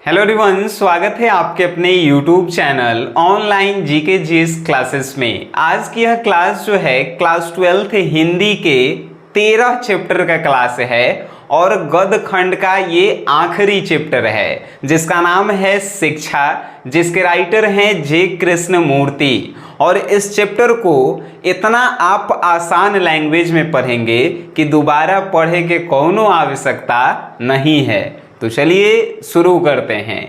Hello everyone, स्वागत है आपके अपने YouTube channel online GK GS classes में। आज की यह क्लास जो है क्लास 12th हिंदी के 13 चैप्टर का क्लास है और गद्य खंड का ये आखिरी चैप्टर है जिसका नाम है शिक्षा, जिसके राइटर हैं जे कृष्णमूर्ति। और इस चैप्टर को इतना आप आसान लैंग्वेज में पढ़ेंगे कि दोबारा पढ़े के कोनो आवश्यकता नहीं है। तो चलिए शुरू करते हैं।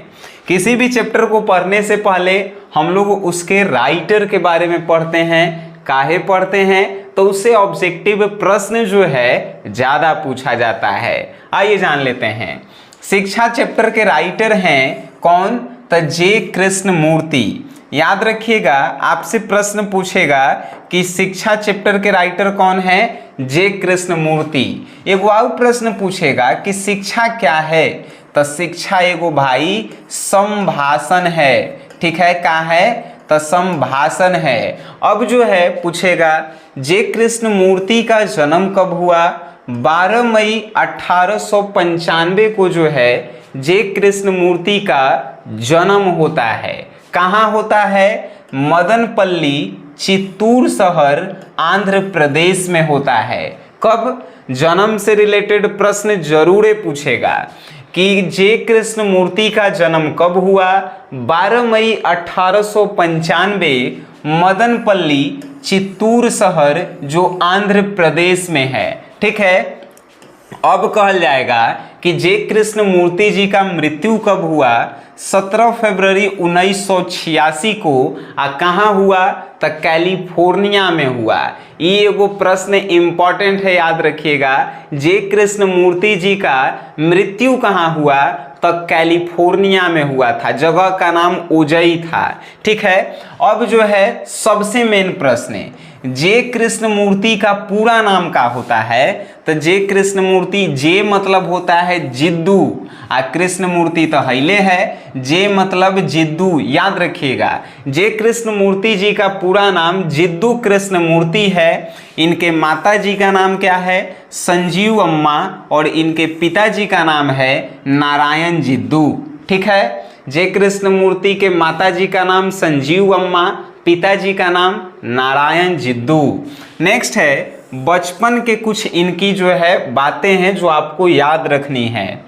किसी भी चैप्टर को पढ़ने से पहले हम लोग उसके राइटर के बारे में पढ़ते हैं। काहे पढ़ते हैं? तो उससे ऑब्जेक्टिव प्रश्न जो है ज़्यादा पूछा जाता है। आइए जान लेते हैं। शिक्षा चैप्टर के राइटर हैं कौन? तो जे कृष्णमूर्ति। याद रखिएगा, आपसे प्रश्न पूछेगा कि शिक्षा चैप्टर के राइटर कौन है? जे कृष्णमूर्ति। एगो और प्रश्न पूछेगा कि शिक्षा क्या है? तो शिक्षा एगो भाई संभाषण है। ठीक है, क्या है? तो संभाषण है। अब जो है पूछेगा जे कृष्णमूर्ति का जन्म कब हुआ? 12 मई 1895 को जो है जे कृष्णमूर्ति का जन्म होता है। कहाँ होता है? मदनपल्ली, चित्तूर शहर, आंध्र प्रदेश में होता है। कब? जन्म से रिलेटेड प्रश्न जरूर पूछेगा कि जे कृष्णमूर्ति का जन्म कब हुआ? 12 मई 1895, मदनपल्ली, चित्तूर शहर जो आंध्र प्रदेश में है। ठीक है। अब कहल जाएगा कि जे कृष्णमूर्ति जी का मृत्यु कब हुआ? 17 फरवरी 1986 को। कहाँ हुआ? तो कैलिफोर्निया में हुआ। ये एगो प्रश्न इंपॉर्टेंट है, याद रखिएगा। जे कृष्णमूर्ति जी का मृत्यु कहाँ हुआ? तो कैलिफोर्निया में हुआ था। जगह का नाम ओजई था। ठीक है। अब जो है सबसे मेन प्रश्न है, जे कृष्णमूर्ति का पूरा नाम क्या होता है? तो जे कृष्णमूर्ति, जे मतलब होता है जिद्दू, कृष्णमूर्ति तो हईले है, जे मतलब जिद्दू। याद रखिएगा, जे कृष्णमूर्ति जी का पूरा नाम जिद्दू कृष्णमूर्ति है। इनके माता जी का नाम क्या है? संजीव अम्मा। और इनके पिताजी का नाम है नारायण जिद्दू। ठीक है। जे कृष्णमूर्ति के माता जी का नाम संजीव अम्मा, पिताजी का नाम नारायण जिद्दू। नेक्स्ट है बचपन के कुछ इनकी जो है बातें हैं जो आपको याद रखनी है।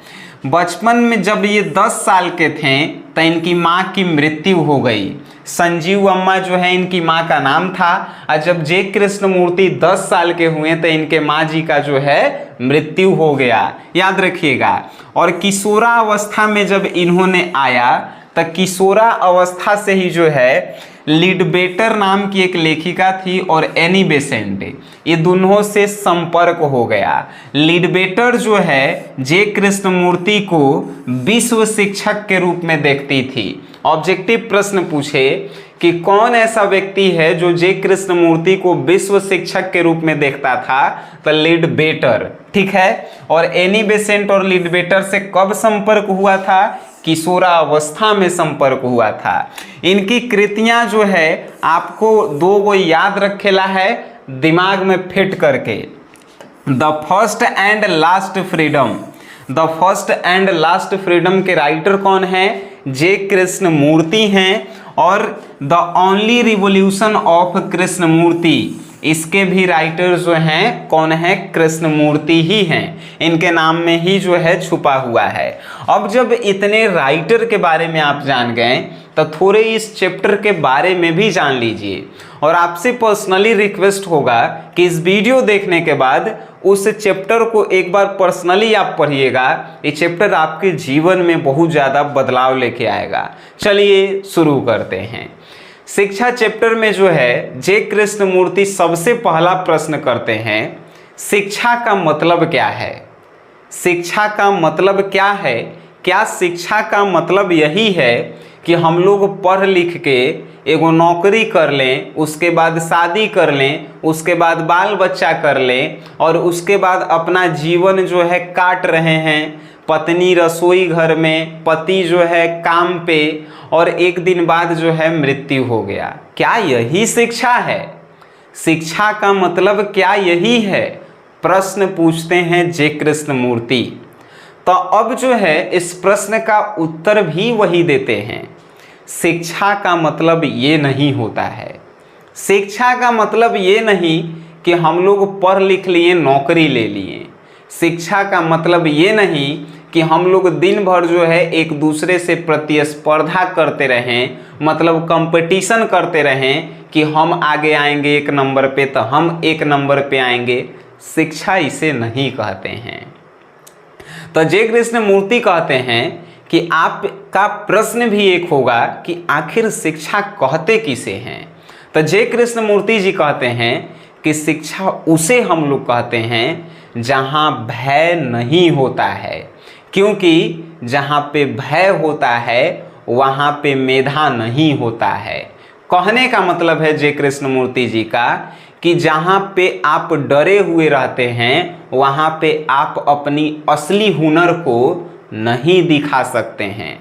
बचपन में जब ये 10 साल के थे तो इनकी माँ की मृत्यु हो गई। संजीव अम्मा जो है इनकी माँ का नाम था। और जब जे कृष्णमूर्ति 10 साल के हुए तो इनके माँ जी का जो है मृत्यु हो गया। याद रखिएगा। और किशोरावस्था में जब इन्होंने आया तो किशोरा अवस्था से ही जो है लिडबेटर नाम की एक लेखिका थी और एनी बेसेंट, ये दोनों से संपर्क हो गया। लिडबेटर जो है जे कृष्णमूर्ति को विश्व शिक्षक के रूप में देखती थी। ऑब्जेक्टिव प्रश्न पूछे कि कौन ऐसा व्यक्ति है जो जे कृष्णमूर्ति को विश्व शिक्षक के रूप में देखता था? तो लिडबेटर। ठीक है। और एनी बेसेंट और लिडबेटर से कब संपर्क हुआ था? किशोरावस्था में संपर्क हुआ था। इनकी कृतियां जो है आपको दो को याद रखेला है दिमाग में फिट करके। The first and last freedom. The first and last freedom के राइटर कौन है? जे कृष्णमूर्ति हैं। और the only revolution of Krishnamurti, इसके भी राइटर जो हैं कौन है? कृष्णमूर्ति ही हैं। इनके नाम में ही जो है छुपा हुआ है। अब जब इतने राइटर के बारे में आप जान गए तो थोड़े इस चैप्टर के बारे में भी जान लीजिए। और आपसे पर्सनली रिक्वेस्ट होगा कि इस वीडियो देखने के बाद उस चैप्टर को एक बार पर्सनली आप पढ़िएगा। ये चैप्टर आपके जीवन में बहुत ज़्यादा बदलाव लेके आएगा। चलिए शुरू करते हैं। शिक्षा चैप्टर में जो है जे कृष्णमूर्ति सबसे पहला प्रश्न करते हैं, शिक्षा का मतलब क्या है? शिक्षा का मतलब क्या है? क्या शिक्षा का मतलब यही है कि हम लोग पढ़ लिख के एगो नौकरी कर लें, उसके बाद शादी कर लें, उसके बाद बाल बच्चा कर लें और उसके बाद अपना जीवन जो है काट रहे हैं? पत्नी रसोई घर में, पति जो है काम पे, और एक दिन बाद जो है मृत्यु हो गया। क्या यही शिक्षा है? शिक्षा का मतलब क्या यही है? प्रश्न पूछते हैं जे कृष्णमूर्ति। तो अब जो है इस प्रश्न का उत्तर भी वही देते हैं। शिक्षा का मतलब ये नहीं होता है, शिक्षा का मतलब ये नहीं कि हम लोग पढ़ लिख लिए नौकरी ले लिए, शिक्षा का मतलब ये नहीं कि हम लोग दिन भर जो है एक दूसरे से प्रतिस्पर्धा करते रहें, मतलब कंपटीशन करते रहें कि हम आगे आएंगे एक नंबर पे तो हम एक नंबर पे आएंगे। शिक्षा इसे नहीं कहते हैं। तो जय कृष्ण मूर्ति कहते हैं कि आपका प्रश्न भी एक होगा कि आखिर शिक्षा कहते किसे हैं। तो जय कृष्ण मूर्ति जी कहते हैं कि शिक्षा उसे हम लोग कहते हैं जहाँ भय नहीं होता है, क्योंकि जहाँ पे भय होता है वहाँ पे मेधा नहीं होता है। कहने का मतलब है जय कृष्ण मूर्ति जी का कि जहाँ पे आप डरे हुए रहते हैं वहाँ पे आप अपनी असली हुनर को नहीं दिखा सकते हैं।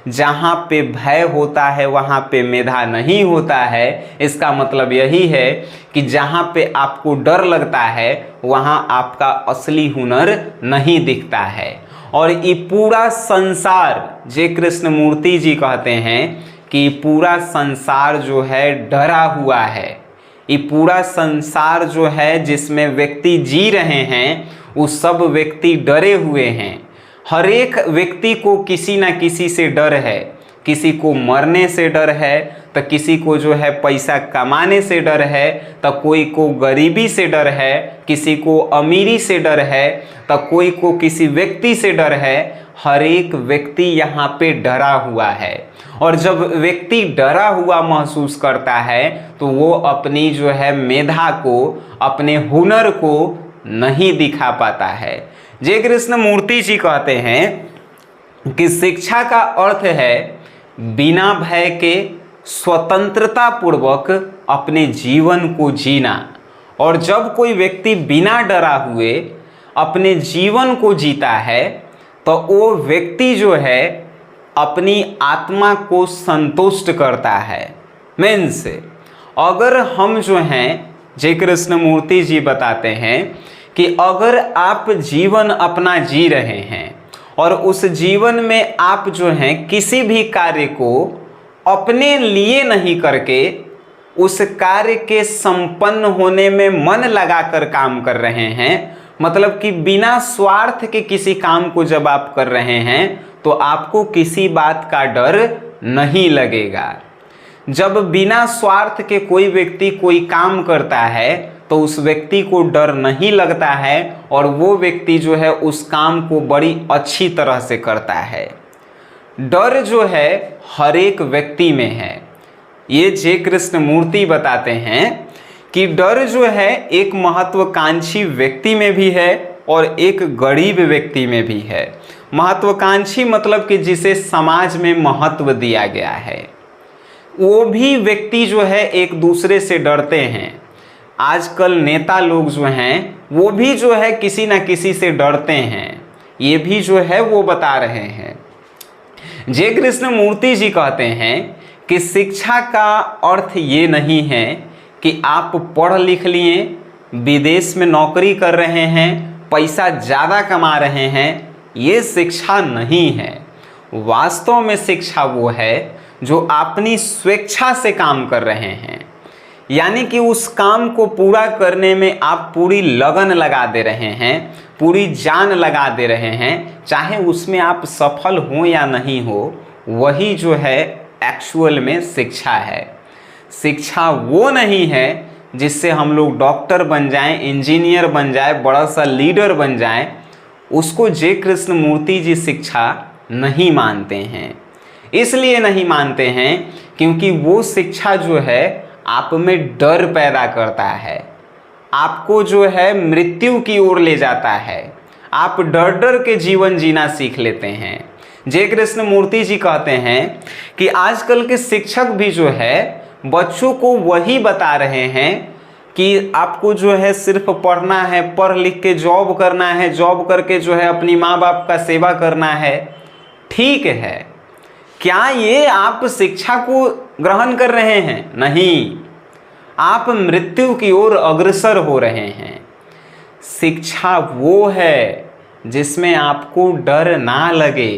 जहाँ पे भय होता है वहाँ पे मेधा नहीं होता है। इसका मतलब यही है कि जहाँ पे आपको डर लगता है वहाँ आपका असली हुनर नहीं दिखता है। और ये पूरा संसार, जय कृष्ण मूर्ति जी कहते हैं कि पूरा संसार जो है डरा हुआ है। ये पूरा संसार जो है जिसमें व्यक्ति जी रहे हैं वो सब व्यक्ति डरे हुए हैं। हर एक व्यक्ति को किसी ना किसी से डर है, किसी को मरने से डर है, तो किसी को जो है पैसा कमाने से डर है, तो कोई को गरीबी से डर है, किसी को अमीरी से डर है, तो कोई को किसी व्यक्ति से डर है। हर एक व्यक्ति यहाँ पे डरा हुआ है। और जब व्यक्ति डरा हुआ महसूस करता है तो वो अपनी जो है मेधा को, अपने हुनर को नहीं दिखा पाता है। जय कृष्ण मूर्ति जी कहते हैं कि शिक्षा का अर्थ है बिना भय के स्वतंत्रता पूर्वक अपने जीवन को जीना। और जब कोई व्यक्ति बिना डरा हुए अपने जीवन को जीता है तो वो व्यक्ति जो है अपनी आत्मा को संतुष्ट करता है। मीन्स अगर हम जो हैं, जय कृष्ण मूर्ति जी बताते हैं कि अगर आप जीवन अपना जी रहे हैं और उस जीवन में आप जो हैं किसी भी कार्य को अपने लिए नहीं करके उस कार्य के संपन्न होने में मन लगाकर काम कर रहे हैं, मतलब कि बिना स्वार्थ के किसी काम को जब आप कर रहे हैं तो आपको किसी बात का डर नहीं लगेगा। जब बिना स्वार्थ के कोई व्यक्ति कोई काम करता है तो उस व्यक्ति को डर नहीं लगता है और वो व्यक्ति जो है उस काम को बड़ी अच्छी तरह से करता है। डर जो है हर एक व्यक्ति में है। ये जय कृष्ण मूर्ति बताते हैं कि डर जो है एक महत्वाकांक्षी व्यक्ति में भी है और एक गरीब व्यक्ति में भी है। महत्वाकांक्षी मतलब कि जिसे समाज में महत्व दिया गया है, वो भी व्यक्ति जो है एक दूसरे से डरते हैं। आजकल नेता लोग जो हैं वो भी जो है किसी ना किसी से डरते हैं, ये भी जो है वो बता रहे हैं। जय कृष्ण मूर्ति जी कहते हैं कि शिक्षा का अर्थ ये नहीं है कि आप पढ़ लिख लिए, विदेश में नौकरी कर रहे हैं, पैसा ज़्यादा कमा रहे हैं, ये शिक्षा नहीं है। वास्तव में शिक्षा वो है जो अपनी स्वेच्छा से काम कर रहे हैं, यानी कि उस काम को पूरा करने में आप पूरी लगन लगा दे रहे हैं, पूरी जान लगा दे रहे हैं, चाहे उसमें आप सफल हो या नहीं हो, वही जो है एक्चुअल में शिक्षा है। शिक्षा वो नहीं है जिससे हम लोग डॉक्टर बन जाएं, इंजीनियर बन जाएं, बड़ा सा लीडर बन जाएं, उसको जय कृष्ण मूर्ति जी शिक्षा नहीं मानते हैं। इसलिए नहीं मानते हैं क्योंकि वो शिक्षा जो है आप में डर पैदा करता है, आपको जो है मृत्यु की ओर ले जाता है, आप डर डर के जीवन जीना सीख लेते हैं। जय कृष्ण मूर्ति जी कहते हैं कि आजकल के शिक्षक भी जो है बच्चों को वही बता रहे हैं कि आपको जो है सिर्फ पढ़ना है, पढ़ लिख के जॉब करना है, जॉब करके जो है अपनी माँ बाप का सेवा करना है। ठीक है, क्या ये आप शिक्षा को ग्रहण कर रहे हैं? नहीं, आप मृत्यु की ओर अग्रसर हो रहे हैं। शिक्षा वो है जिसमें आपको डर ना लगे।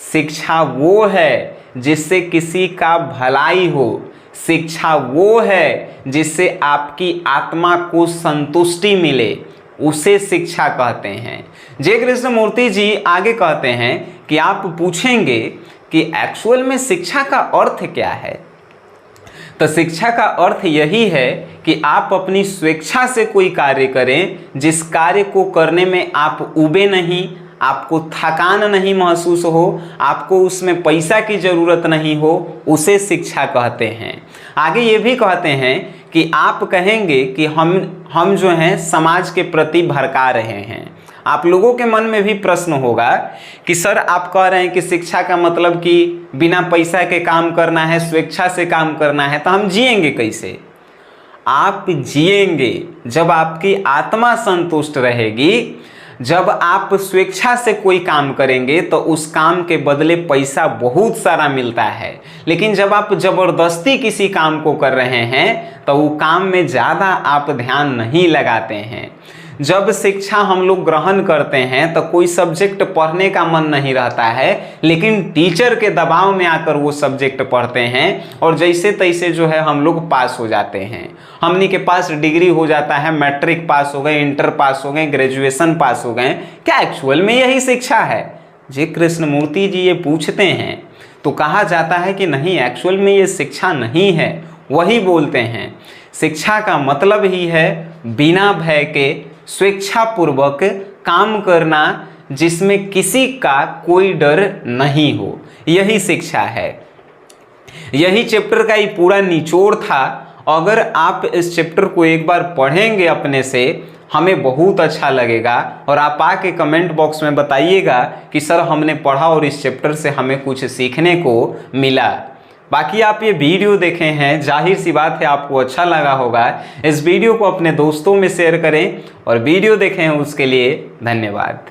शिक्षा वो है जिससे किसी का भलाई हो। शिक्षा वो है जिससे आपकी आत्मा को संतुष्टि मिले, उसे शिक्षा कहते हैं। जय कृष्णमूर्ति जी आगे कहते हैं कि आप पूछेंगे कि एक्चुअल में शिक्षा का अर्थ क्या है। तो शिक्षा का अर्थ यही है कि आप अपनी स्वेच्छा से कोई कार्य करें, जिस कार्य को करने में आप उबे नहीं, आपको थकान नहीं महसूस हो, आपको उसमें पैसा की ज़रूरत नहीं हो, उसे शिक्षा कहते हैं। आगे ये भी कहते हैं कि आप कहेंगे कि हम जो हैं समाज के प्रति भड़का रहे हैं। आप लोगों के मन में भी प्रश्न होगा कि सर आप कह रहे हैं कि शिक्षा का मतलब कि बिना पैसा के काम करना है, स्वेच्छा से काम करना है, तो हम जिएंगे कैसे? आप जिएंगे जब आपकी आत्मा संतुष्ट रहेगी। जब आप स्वेच्छा से कोई काम करेंगे तो उस काम के बदले पैसा बहुत सारा मिलता है, लेकिन जब आप ज़बरदस्ती किसी काम को कर रहे हैं तो वो काम में ज़्यादा आप ध्यान नहीं लगाते हैं। जब शिक्षा हम लोग ग्रहण करते हैं तो कोई सब्जेक्ट पढ़ने का मन नहीं रहता है, लेकिन टीचर के दबाव में आकर वो सब्जेक्ट पढ़ते हैं और जैसे तैसे जो है हम लोग पास हो जाते हैं। हमनी के पास डिग्री हो जाता है, मैट्रिक पास हो गए, इंटर पास हो गए, ग्रेजुएशन पास हो गए। क्या एक्चुअल में यही शिक्षा है? जी कृष्णमूर्ति जी ये पूछते हैं तो कहा जाता है कि नहीं, एक्चुअल में ये शिक्षा नहीं है। वही बोलते हैं शिक्षा का मतलब ही है बिना भय के स्वेच्छापूर्वक काम करना, जिसमें किसी का कोई डर नहीं हो, यही शिक्षा है। यही चैप्टर का ही पूरा निचोड़ था। अगर आप इस चैप्टर को एक बार पढ़ेंगे अपने से, हमें बहुत अच्छा लगेगा और आप आके कमेंट बॉक्स में बताइएगा कि सर हमने पढ़ा और इस चैप्टर से हमें कुछ सीखने को मिला। बाकी आप ये वीडियो देखे हैं, जाहिर सी बात है आपको अच्छा लगा होगा। इस वीडियो को अपने दोस्तों में शेयर करें और वीडियो देखें उसके लिए धन्यवाद।